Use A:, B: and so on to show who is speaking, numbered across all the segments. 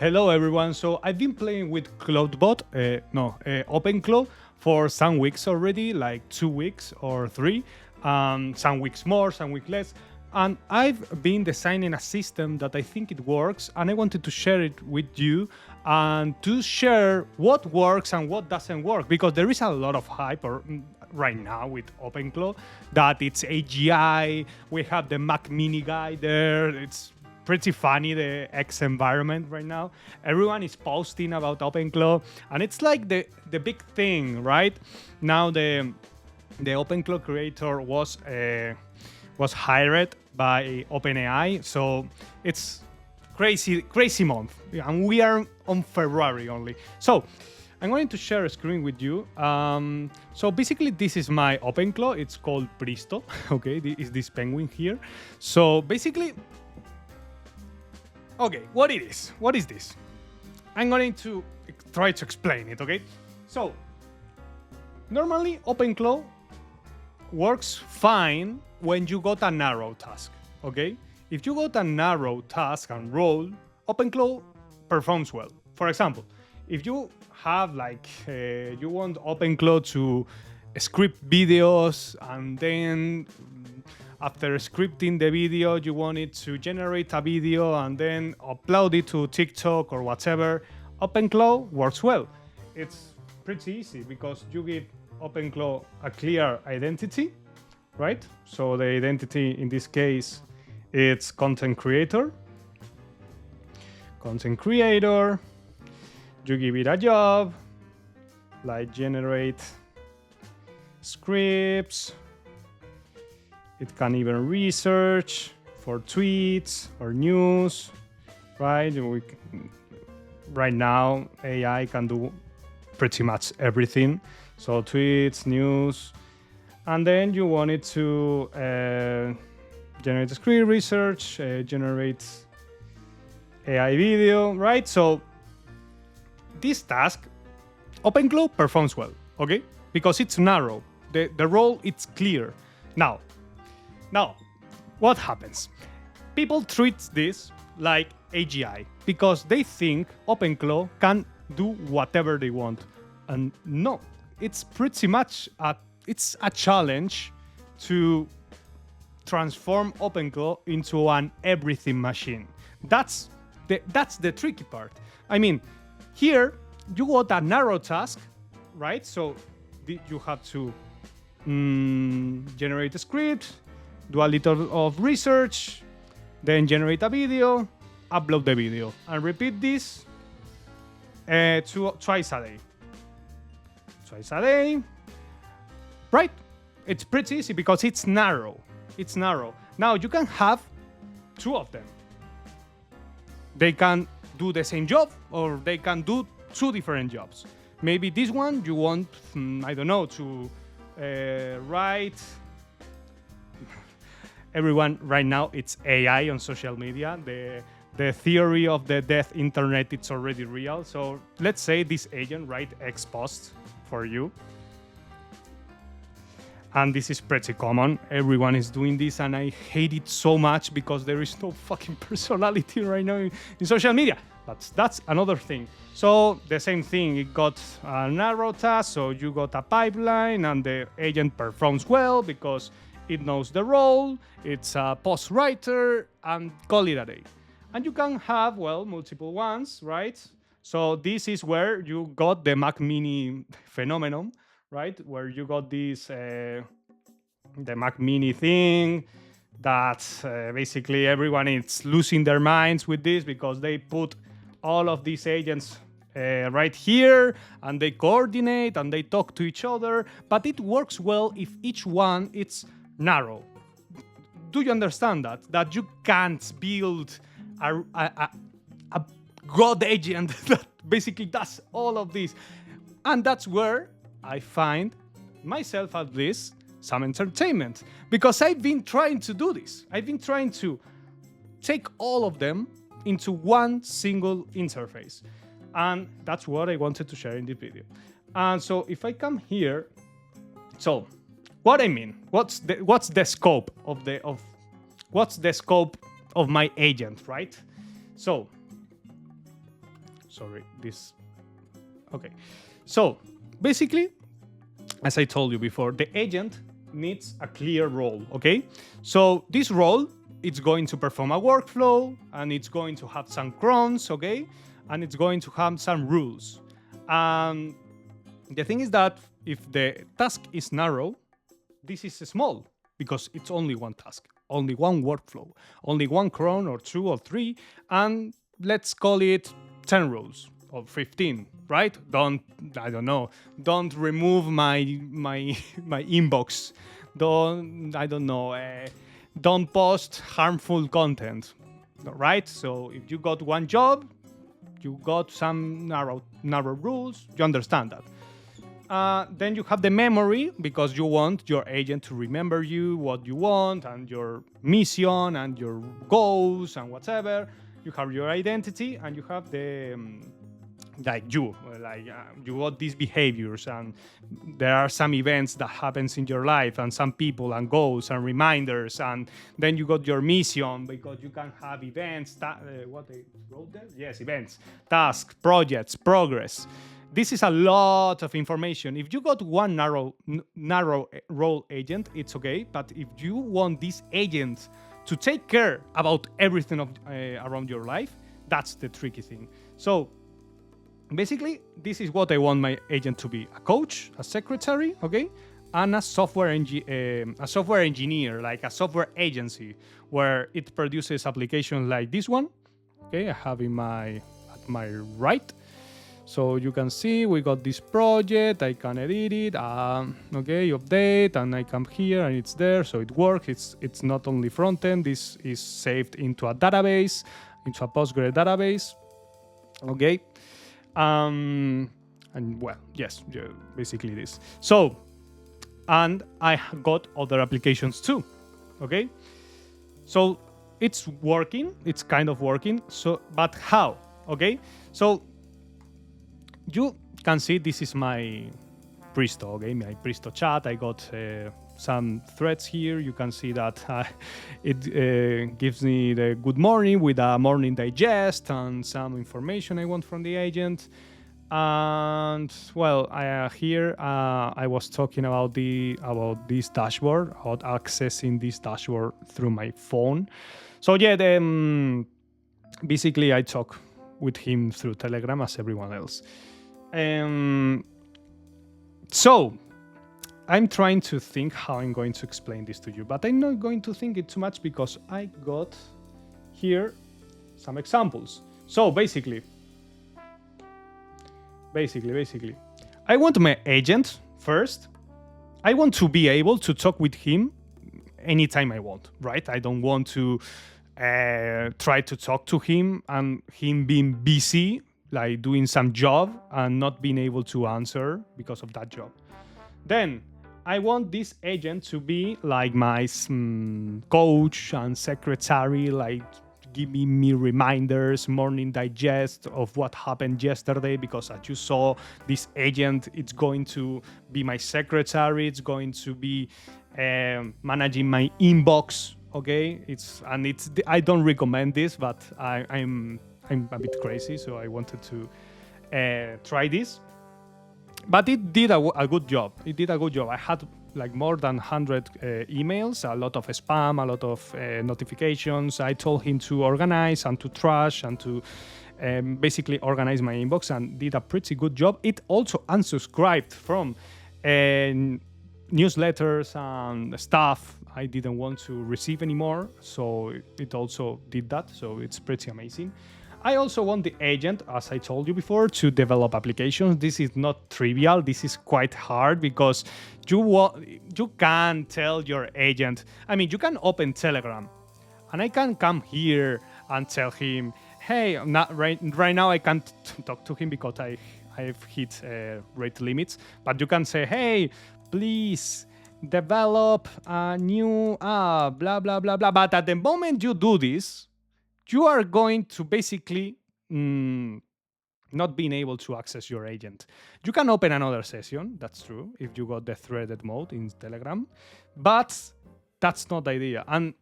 A: Hello everyone. So I've been playing with OpenClaw for some weeks already, like 2 weeks or three, some weeks more, some weeks less. And I've been designing a system that I think it works, and I wanted to share it with you and to share what works and what doesn't work, because there is a lot of hype right now with OpenClaw that it's AGI. We have the Mac Mini guy there. It's pretty funny, the X environment right now. Everyone is posting about OpenClaw, and it's like the big thing right now. The OpenClaw creator was hired by OpenAI, so it's crazy month, and we are on February only. So I'm going to share a screen with you. So basically, this is my OpenClaw. It's called Pristo. Okay, is this penguin here? So basically, okay, what it is? What is this? I'm going to try to explain it. Okay, so normally OpenClaw works fine when you got a narrow task. Okay, if you got a narrow task and role, OpenClaw performs well. For example, if you have you want OpenClaw to script videos, and then after scripting the video, you want it to generate a video and then upload it to TikTok or whatever, OpenClaw works well. It's pretty easy because you give OpenClaw a clear identity, right? So the identity in this case, it's content creator. Content creator. You give it a job, like generate scripts. It can even research for tweets or news, right? Right now, AI can do pretty much everything. So tweets, news, and then you want it to generate a script, research, generate AI video, right? So this task, OpenClaw performs well, okay? Because it's narrow. The role, it's clear. Now, what happens? People treat this like AGI because they think OpenClaw can do whatever they want. And no, it's pretty much it's a challenge to transform OpenClaw into an everything machine. That's the tricky part. I mean, here you got a narrow task, right? So you have to generate a script, do a little of research, then generate a video, upload the video, and repeat this twice a day. Twice a day, right? It's pretty easy because it's narrow. It's narrow. Now you can have two of them. They can do the same job, or they can do two different jobs. Maybe this one you want, I don't know, to write. Everyone right now, it's AI on social media. The theory of the death internet, it's already real. So let's say this agent write X post for you. And this is pretty common. Everyone is doing this, and I hate it so much because there is no fucking personality right now in social media. But that's another thing. So the same thing, it got a narrow task, so you got a pipeline, and the agent performs well because it knows the role, it's a post writer, and call it a day. And you can have, well, multiple ones, right? So this is where you got the Mac Mini phenomenon, right? Where you got this, the Mac Mini thing that basically everyone is losing their minds with this because they put all of these agents right here, and they coordinate and they talk to each other, but it works well if each one it's narrow. Do you understand that you can't build a god agent that basically does all of this? And that's where I find myself, at least, some entertainment, because I've been trying to do this. I've been trying to take all of them into one single interface, and that's what I wanted to share in this video. And so if I come here, so what I mean, what's the scope of my agent, right? So sorry, this. Okay. So basically, as I told you before, the agent needs a clear role, okay? So this role, it's going to perform a workflow, and it's going to have some crons, okay? And it's going to have some rules. The thing is that if the task is narrow, this is small because it's only one task, only one workflow, only one cron or 2 or 3, and let's call it 10 rules or 15, right? I don't know, don't remove my inbox. Don't post harmful content, right? So if you got one job, you got some narrow rules, you understand that. Then you have the memory because you want your agent to remember you, what you want, and your mission, and your goals, and whatever. You have your identity, and you have the you got these behaviors, and there are some events that happens in your life, and some people, and goals, and reminders, and then you got your mission because you can have events. What they wrote there? Yes, events, tasks, projects, progress. This is a lot of information. If you got one narrow role agent, it's okay. But if you want this agent to take care about everything around your life, that's the tricky thing. So basically, this is what I want my agent to be: a coach, a secretary, okay, and a software engineer, like a software agency where it produces applications like this one. Okay, I have at my right. So you can see we got this project, I can edit it, okay, update, and I come here and it's there, so it works. It's not only front end, this is saved into a database, into a Postgre database, okay? And well, yes, basically this. So, and I got other applications too, okay? So it's working, it's kind of working, so, but how, okay? So, you can see this is my Pristo, okay? My Pristo chat. I got some threads here. You can see that it gives me the good morning with a morning digest and some information I want from the agent. And well, here I was talking about this dashboard, about accessing this dashboard through my phone. So yeah, basically I talk with him through Telegram as everyone else. So I'm trying to think how I'm going to explain this to you, but I'm not going to think it too much because I got here some examples. So basically, I want my agent first. I want to be able to talk with him anytime I want, right? I don't want to try to talk to him and him being busy, like doing some job and not being able to answer because of that job. Then I want this agent to be like my coach and secretary, like giving me reminders, morning digest of what happened yesterday, because as you saw, this agent, it's going to be my secretary, it's going to be managing my inbox, okay? I don't recommend this, but I'm a bit crazy, so I wanted to try this. But it did a good job. I had like more than 100 emails, a lot of spam, a lot of notifications. I told him to organize and to trash and to basically organize my inbox, and did a pretty good job. It also unsubscribed from newsletters and stuff I didn't want to receive anymore, so it also did that. So it's pretty amazing. I also want the agent, as I told you before, to develop applications. This is not trivial. This is quite hard because you can tell your agent. I mean, you can open Telegram, and I can come here and tell him, "Hey, right now I can't talk to him because I've hit rate limits." But you can say, "Hey, please develop a new app, blah blah blah blah." But at the moment you do this, you are going to basically not being able to access your agent. You can open another session, that's true, if you got the threaded mode in Telegram, but that's not the idea. And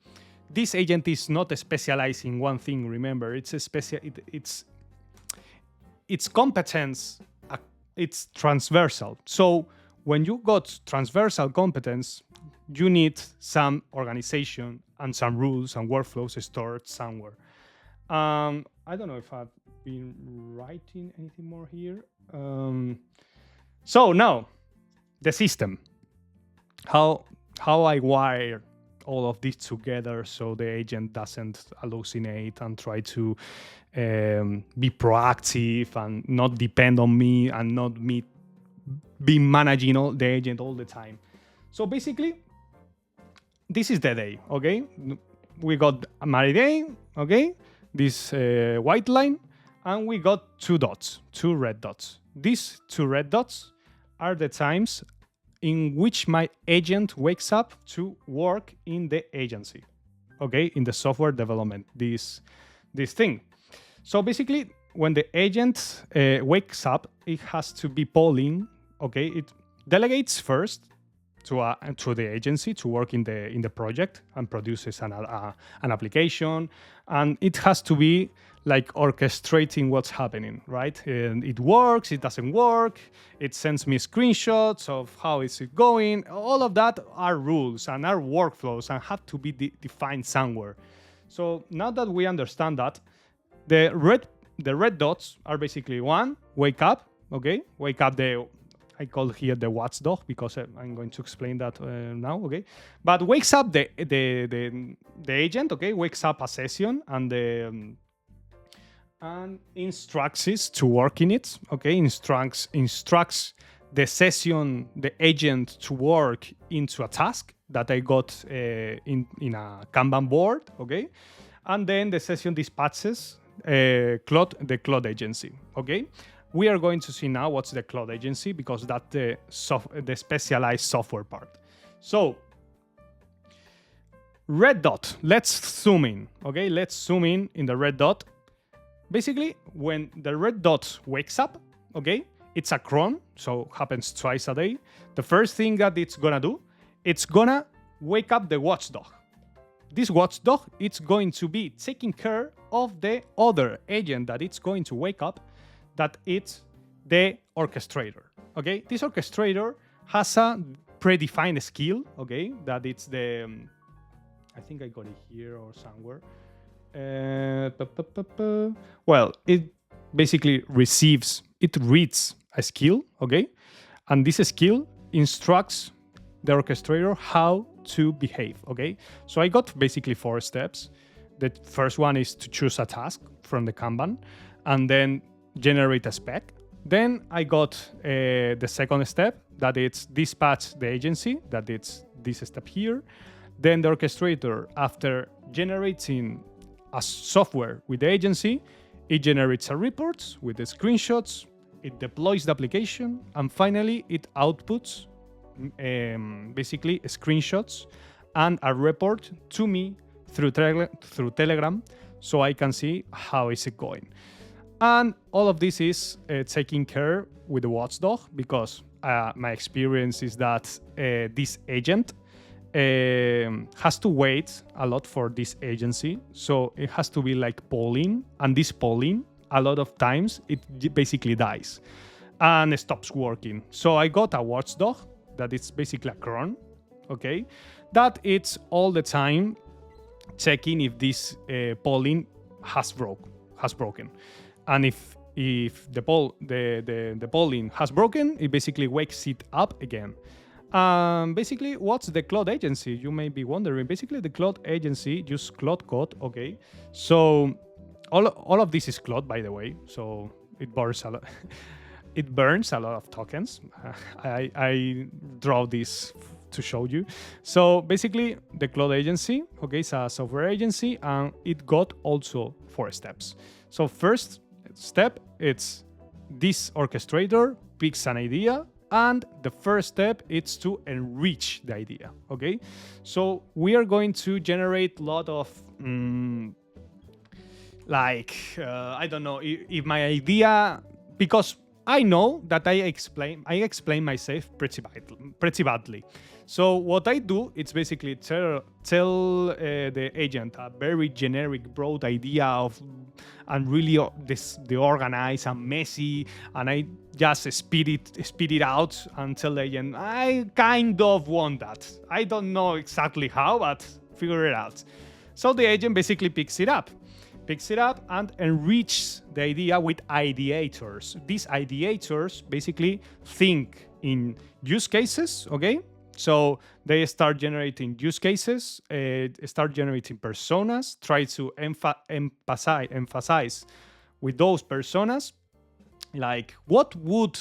A: this agent is not specialized in one thing, remember. It's its competence, it's transversal. So when you got transversal competence, you need some organization and some rules and workflows stored somewhere. I don't know if I've been writing anything more here. So now, the system. How I wire all of this together so the agent doesn't hallucinate and try to be proactive and not depend on me and not me be managing the agent all the time. So basically, this is the day, okay? We got my day, okay? This white line, and we got two red dots. These two red dots are the times in which my agent wakes up to work in the agency, okay, in the software development, this thing. So basically, when the agent wakes up, it has to be polling, okay. It delegates first to the agency to work in the project and produces an application, and it has to be like orchestrating what's happening, right? And it works, it doesn't work, it sends me screenshots of how is it going. All of that are rules and are workflows and have to be defined somewhere. So now that we understand that, the red dots are basically one, wake up, okay? Wake up I call here the watchdog because I'm going to explain that now, okay? But wakes up the agent, okay? Wakes up a session and instructs it to work in it, okay? Instructs the session, the agent to work into a task that I got in a Kanban board, okay? And then the session dispatches the Claude agency, okay? We are going to see now what's the Claude agency because that's the specialized software part. So, red dot, let's zoom in, okay? Let's zoom in the red dot. Basically, when the red dot wakes up, okay, it's a cron, so happens twice a day. The first thing that it's gonna do, it's gonna wake up the watchdog. This watchdog, it's going to be taking care of the other agent that it's going to wake up, that it's the orchestrator, okay? This orchestrator has a predefined skill, okay? That it's the, I think I got it here or somewhere. Well, it basically reads a skill, okay? And this skill instructs the orchestrator how to behave, okay? So I got basically 4 steps. The first one is to choose a task from the Kanban and then generate a spec. Then I got the second step, that it's dispatch the agency, that it's this step here. Then the orchestrator, after generating a software with the agency, it generates a report with the screenshots, it deploys the application, and finally it outputs basically screenshots and a report to me through Telegram, so I can see how is it going. And all of this is taken care with the watchdog because my experience is that this agent has to wait a lot for this agency. So it has to be like polling, and this polling, a lot of times, it basically dies and stops working. So I got a watchdog that is basically a cron, okay? That it's all the time checking if this polling has broken. And if the polling has broken, it basically wakes it up again. Basically, what's the Claude agency? You may be wondering. Basically, the Claude agency uses Claude Code, okay? So all of this is Claude, by the way. So it burns a lot. It burns a lot of tokens. I draw this to show you. So basically, the Claude agency, okay, is a software agency, and it got also 4 steps. So first step, it's this orchestrator picks an idea, and the first step is to enrich the idea, okay? So we are going to generate a lot of I don't know if my idea, because I know that I explain myself pretty badly. So what I do, it's basically tell the agent a very generic, broad idea of, and really the organized and messy, and I just speed it out and tell the agent, I kind of want that. I don't know exactly how, but figure it out. So the agent basically picks it up and enriches the idea with ideators. These ideators basically think in use cases, okay? So they start generating use cases, start generating personas, try to emphasize with those personas, like what would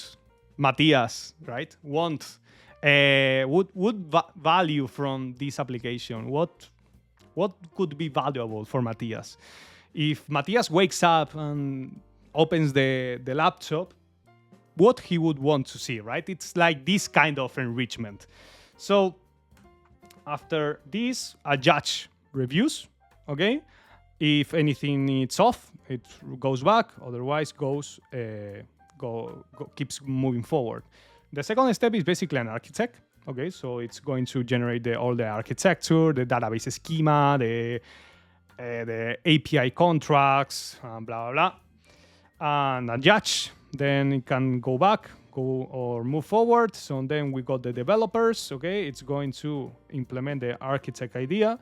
A: Matthias, right, want, would value from this application? What could be valuable for Matthias? If Matthias wakes up and opens the laptop, what he would want to see, right? It's like this kind of enrichment. So after this, a judge reviews, okay? If anything is off, it goes back. Otherwise, keeps moving forward. The second step is basically an architect. Okay, so it's going to generate all the architecture, the database schema, the API contracts, blah blah blah, and a judge. Then it can go back, or move forward. So then we got the developers. Okay, it's going to implement the architect idea,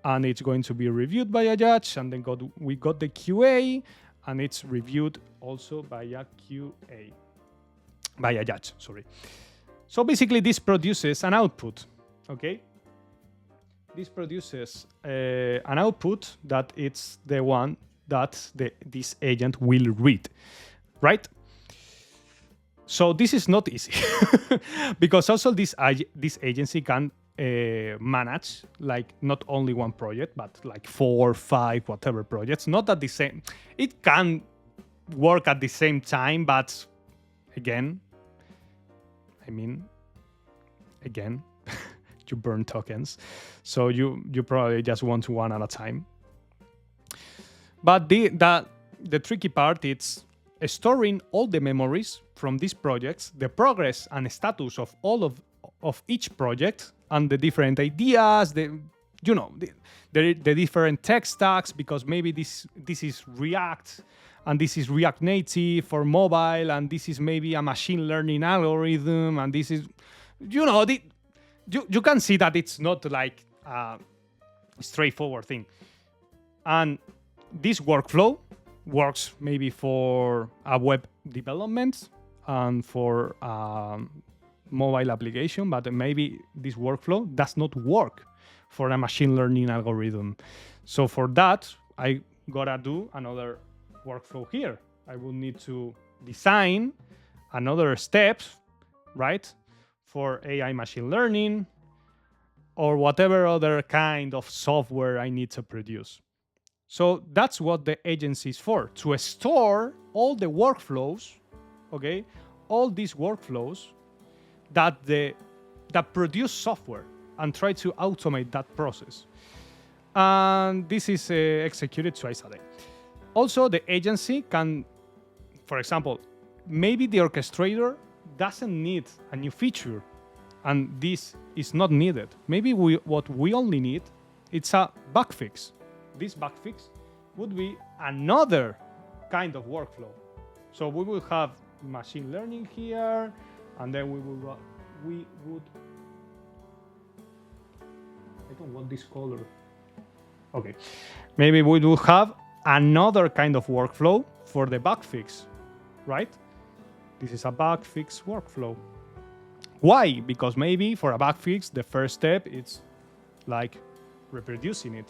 A: and it's going to be reviewed by a judge. And then we got the QA, and it's reviewed also by a judge. Sorry. So basically, this produces an output. Okay. This produces an output that it's the one that this agent will read, right? So this is not easy because also this agency can manage like not only one project, but like 4, 5, whatever projects. Not at the same. It can work at the same time, but again, you burn tokens, so you probably just want one at a time. But the tricky part is storing all the memories from these projects, the progress and status of all of each project, and the different ideas, the different tech stacks, because maybe this is React and this is React Native for mobile, and this is maybe a machine learning algorithm, and this is, you can see that it's not like a straightforward thing. And this workflow works maybe for a web development and for mobile application, but maybe this workflow does not work for a machine learning algorithm. So for that, I gotta do another workflow here. I will need to design another steps, right, for AI machine learning or whatever other kind of software I need to produce. So that's what the agency is for, to store all the workflows, okay, all these workflows that produce software and try to automate that process. And this is executed twice a day. Also, the agency can, for example, maybe the orchestrator doesn't need a new feature, and this is not needed. Maybe what we only need, it's a bug fix. This bug fix would be another kind of workflow. So we will have machine learning here, and then we would. I don't want this color. Okay, maybe we will have another kind of workflow for the bug fix, right? This is a bug fix workflow. Why? Because maybe for a bug fix, the first step is like reproducing it.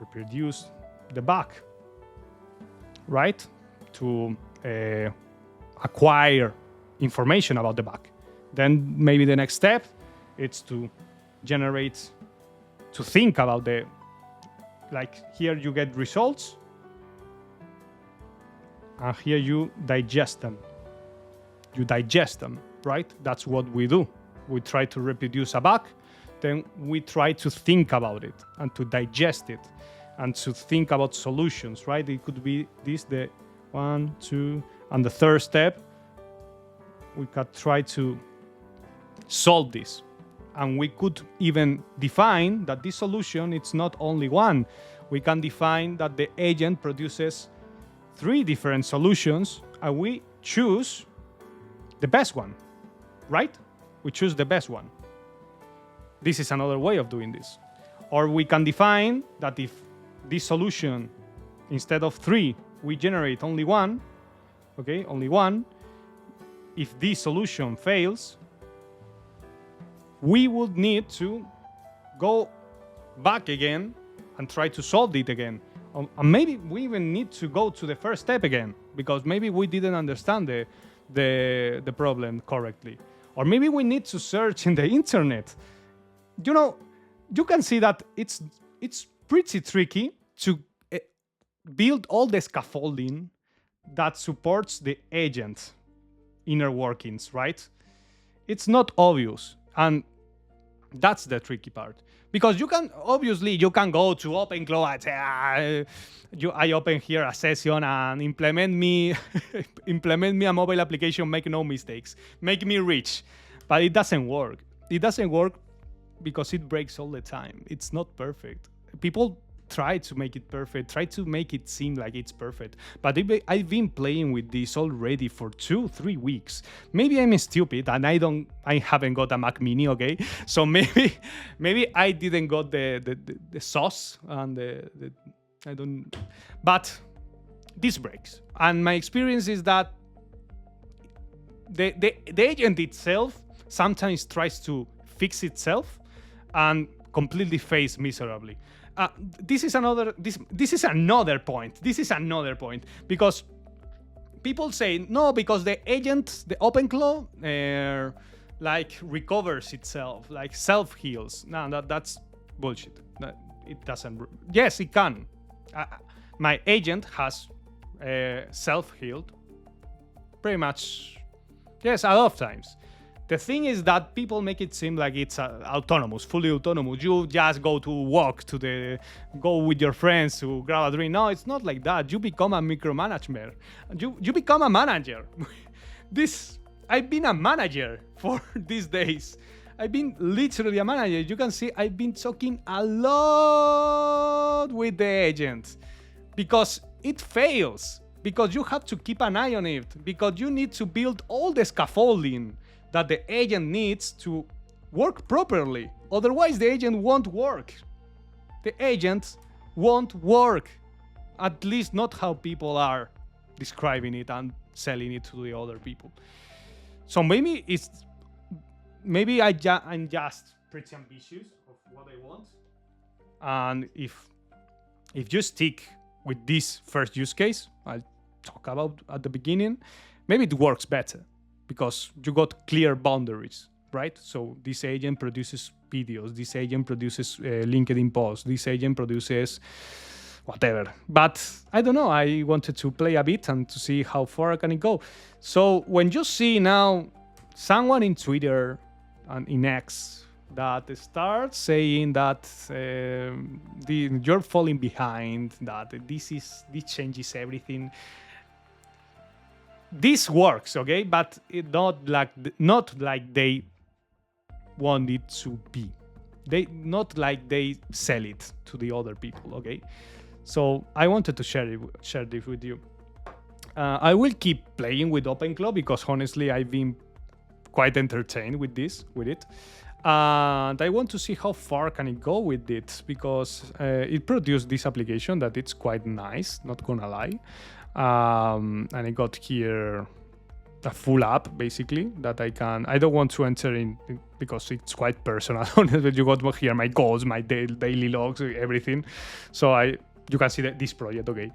A: Reproduce the bug, right? To acquire information about the bug. Then maybe the next step is to think about like here you get results, and here you digest them. Right? That's what we do. We try to reproduce a bug, then we try to think about it and to digest it and to think about solutions, right? It could be the 1, 2, and the third step, we could try to solve this. And we could even define that this solution, it's not only one. We can define that the agent produces 3 different solutions, and we choose the best one, right? We choose the best one. This is another way of doing this. Or we can define that if this solution, instead of 3, we generate only one, okay, only one. If this solution fails, we would need to go back again and try to solve it again. And maybe we even need to go to the first step again, because maybe we didn't understand the problem correctly. Or maybe we need to search in the internet. You know, you can see that it's pretty tricky to build all the scaffolding that supports the agent inner workings, right? It's not obvious, and that's the tricky part. Because you can go to OpenClaw and say, I open here a session and implement me a mobile application, make no mistakes, make me rich. But it doesn't work. It doesn't work because it breaks all the time. It's not perfect. People try to make it perfect, try to make it seem like it's perfect. But I've been playing with this already for 2-3 weeks. Maybe I'm stupid and I haven't got a Mac Mini, okay? So maybe I didn't got the sauce and I don't. But this breaks. And my experience is that the agent itself sometimes tries to fix itself and completely fails miserably. This is another point. This is another point, because people say no, because the agent, the OpenClaw, like recovers itself, like self-heals. No, that's bullshit. It doesn't. Yes, it can. My agent has self-healed pretty much, yes, a lot of times. The thing is that people make it seem like it's autonomous, fully autonomous. You just go to walk go with your friends to grab a drink. No, it's not like that. You become a micromanager. You become a manager. I've been a manager for these days. I've been literally a manager. You can see I've been talking a lot with the agent because it fails. Because you have to keep an eye on it. Because you need to build all the scaffolding that the agent needs to work properly. Otherwise, the agent won't work. The agent won't work. At least not how people are describing it and selling it to the other people. So maybe I'm just pretty ambitious of what I want. And if you stick with this first use case I'll talk about at the beginning, maybe it works better. Because you got clear boundaries, right? So this agent produces videos, this agent produces LinkedIn posts, this agent produces whatever. But I don't know, I wanted to play a bit and to see how far can it go. So when you see now someone in Twitter and in X that starts saying that you're falling behind, that this changes everything. This works, okay, but it not like they want it to be. Not like they sell it to the other people, okay. So I wanted to share this with you. I will keep playing with OpenClaw because honestly I've been quite entertained with it, and I want to see how far can it go with it because it produced this application that it's quite nice, not gonna lie. And I got here a full app basically that I don't want to enter in because it's quite personal. You got here my goals, my daily logs, everything. So you can see this project, okay.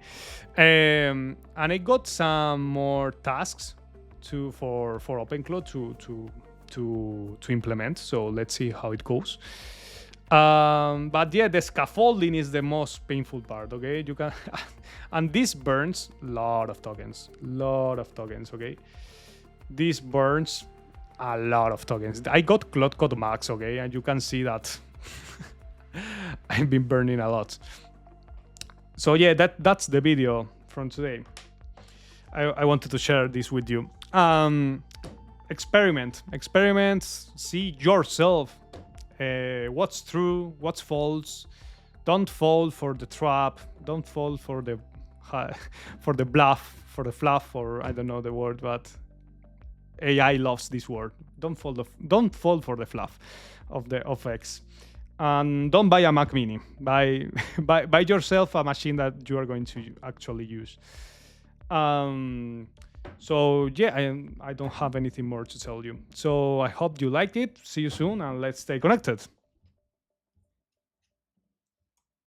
A: And I got some more tasks for OpenClaw to implement. So let's see how it goes. But yeah, the scaffolding is the most painful part, okay? You can and this burns a lot of tokens, okay? This burns a lot of tokens. I got Claude Code Max, okay? And you can see that I've been burning a lot. So yeah, that's the video from today. I wanted to share this with you. Experiment, see yourself. What's true, what's false. Don't fall for the trap. Don't fall for the for the bluff, for the fluff, or I don't know the word, but AI loves this word. Don't fall for the fluff of X. And don't buy a Mac Mini. Buy yourself a machine that you are going to actually use. So yeah, I don't have anything more to tell you. So I hope you liked it. See you soon, and let's stay connected.